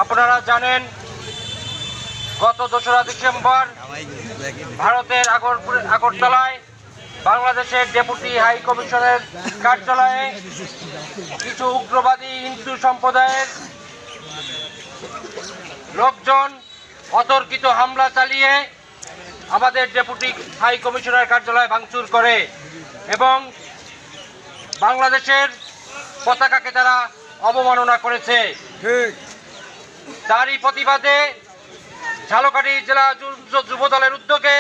আপনারা জানেন গত 2রা ডিসেম্বর ভারতের আগরতলায় বাংলাদেশের ডেপুটি হাই কমিশনের কার্যালয়ে কিছু উগ্রবাদী হিন্দু সম্প্রদায়ের লোকজন অতর্কিত হামলা চালিয়ে আমাদের ডেপুটি হাই কমিশনার কার্যালয় ভাঙচুর করে এবং বাংলাদেশের পতাকাকে তারা অবমাননা করেছে। তারই প্রতিবাদে ঝালকাঠি জেলা যুবদলের উদ্যোগে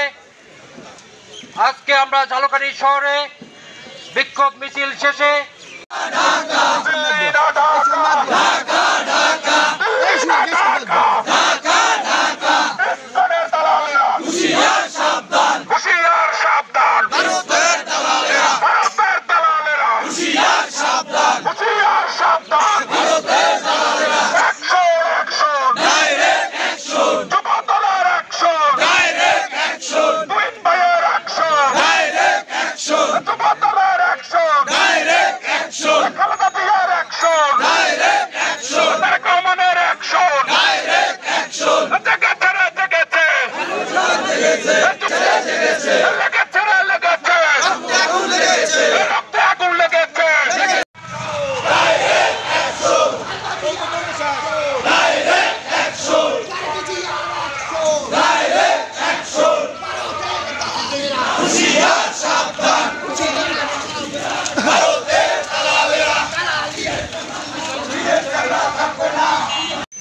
আজকে আমরা ঝালকাঠি শহরে বিক্ষোভ মিছিল শেষে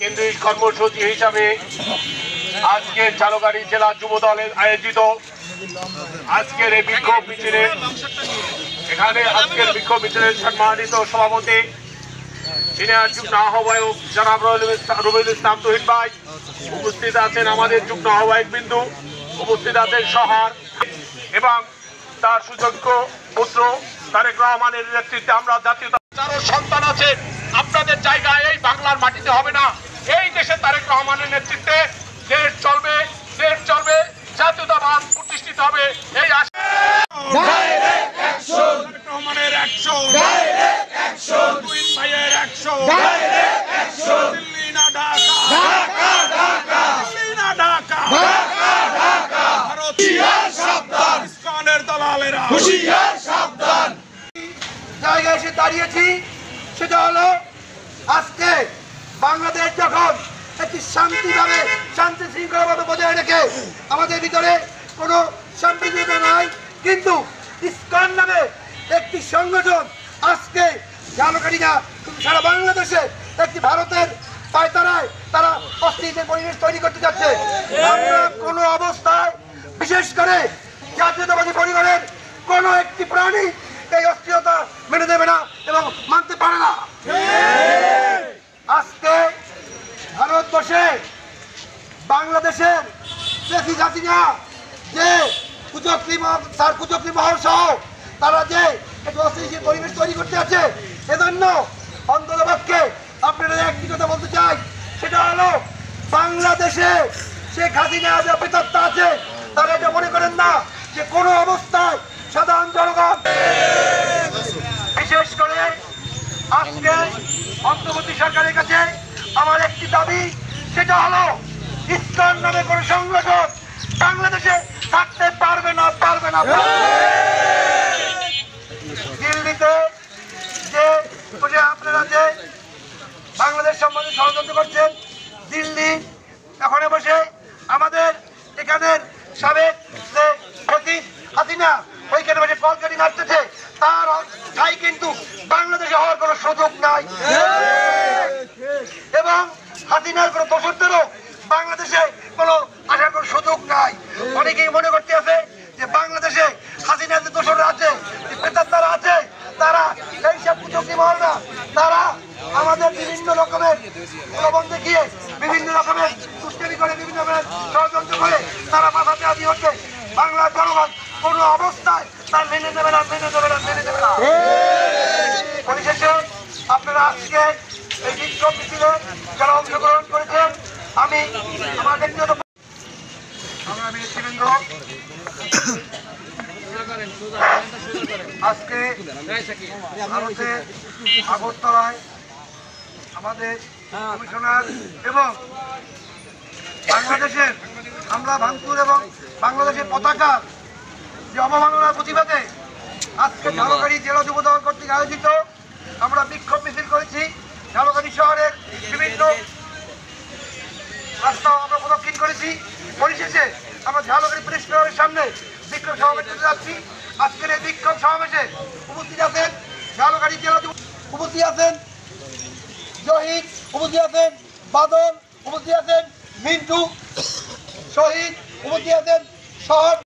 কেন্দ্রীয় কর্মসূচি হিসাবে আজকে ঝালকাঠি জেলা যুব দলের আয়োজিত আজকের এই বিক্ষোভ মিছিলে এখানে আজকের বিক্ষোভ মিছিলের সম্মানিত সভাপতি সিনিয়র যুগ্ম আহ্বায়ক জনাব রুবেল ইসলাম তুহিন ভাই উপস্থিত আছেন, আমাদের যুগ্ম আহ্বায়ক বিন্দু উপস্থিত আছেন শহর এবং তার সুযোগ্য পুত্র তারেক রহমানের নেতৃত্বে আমরা জাতীয়তা সন্তান আছে। আপনাদের জায়গায় এই বাংলার মাটিতে হবে না, এই দেশে তারেক রহমানের নেতৃত্বে দেশ চলবে, জাতীয়তাবাদ প্রতিষ্ঠিত হবে। এই জায়গায় এসে দাঁড়িয়েছি, সেটা হলো আজকে বাংলাদেশ যখন একটি শান্তি শৃঙ্খলাভাবে বজায় রেখে আমাদের ভিতরে কোনো সম্প্রীতিতা নাই, কিন্তু ইসকন নামে একটি সংগঠন আজকে ঝালকাঠি না কিন্তু সারা বাংলাদেশে একটি ভারতের পায়তারায় তারা অস্থিতির পরিবেশ তৈরি করতে যাচ্ছে। আমরা কোনো অবস্থায় বিশেষ করে জাতীয়তাবাদী পরিবারের কোনো একটি প্রাণী এই অস্থিরতা মেনে দেবে না এবং মানতে পারে না। আজকে ভারতবর্ষে বাংলাদেশের শেখ হাসিনা যে কুচক্রী মহল সহ তারা যে একটি অস্থিতিশীল পরিবেশ তৈরি করতে আছে, এজন্য অন্ততপক্ষে আপনারা একটি কথা বলতে চাই, সেটা হলো বাংলাদেশে শেখ হাসিনা যে প্রেতাত্মা আছে তারা এটা মনে করেন না যে কোনো অবস্থায় সাধারণ জনগণ, বিশেষ করে আজকে অন্তর্বর্তী সরকারের কাছে আমার একটি দাবি, সেটা হলো ইসকন নামে কোন সংগঠন বাংলাদেশে থাকতে পারবে না। দিল্লিতে যে আপনারা যে বাংলাদেশ সম্বন্ধে ষড়যন্ত্র করছেন, দিল্লি এখন বসে আমাদের এখানের সাবেক যে সচিব হাসিনা ওইখানে বসে কলকাতি নাচতেছে, তার ঠাই কিন্তু বাংলাদেশে হওয়ার কোনো সুযোগ নাই এবং হাসিনার কোনো দোষরদেরও বাংলাদেশে কোনো আসার কোনো সুযোগ নাই। অনেকেই মনে করতে আছে যে বাংলাদেশে হাসিনার যে দোষররা আছে, প্রেতাত্মারা আছে, তারা এইসব কুচক্রী মহলরা তারা আমাদের বিভিন্ন রকমের প্রলোভন দেখিয়ে বিভিন্ন রকমের দুষ্টামি করে, বিভিন্ন রকমের ষড়যন্ত্র করে তারা মাথাতে আদি হচ্ছে। বাংলার জনগণ কোনো অবস্থায় তার মেনে দেবে না। পরিশেষে আপনারা আজকে এই বিক্ষোভ মিছিলে যারা অংশগ্রহণ করেছেন, আমি আমার ব্যক্তিগত নেতৃবৃন্দ আজকে ভারতের আগরতলায় আমাদের কমিশনার এবং বাংলাদেশের হামলা ভাঙচুর এবং বাংলাদেশের পতাকা যে অবমাননার প্রতিবাদে আজকে ঝালকাঠি জেলা যুবদল কর্তৃক আয়োজিত আমরা বিক্ষোভ মিছিল করেছি। ঝালকাঠি শহরের বিভিন্ন রাস্তা আমরা প্রদক্ষিণ করেছি। পরিশেষে আমরা ঝালকাঠি প্রেস ক্লাবের সামনে বিক্ষোভ সমাবেশ করতে যাচ্ছি। আজকের এই বিক্ষোভ সমাবেশে উপস্থিত আছেন ঝালকাঠি জেলা উপস্থিত আছেন জহিদ, উপস্থিত আছেন বাদল, উপস্থিত আছেন মিন্টু, শহীদ, উপস্থিত আছেন শহর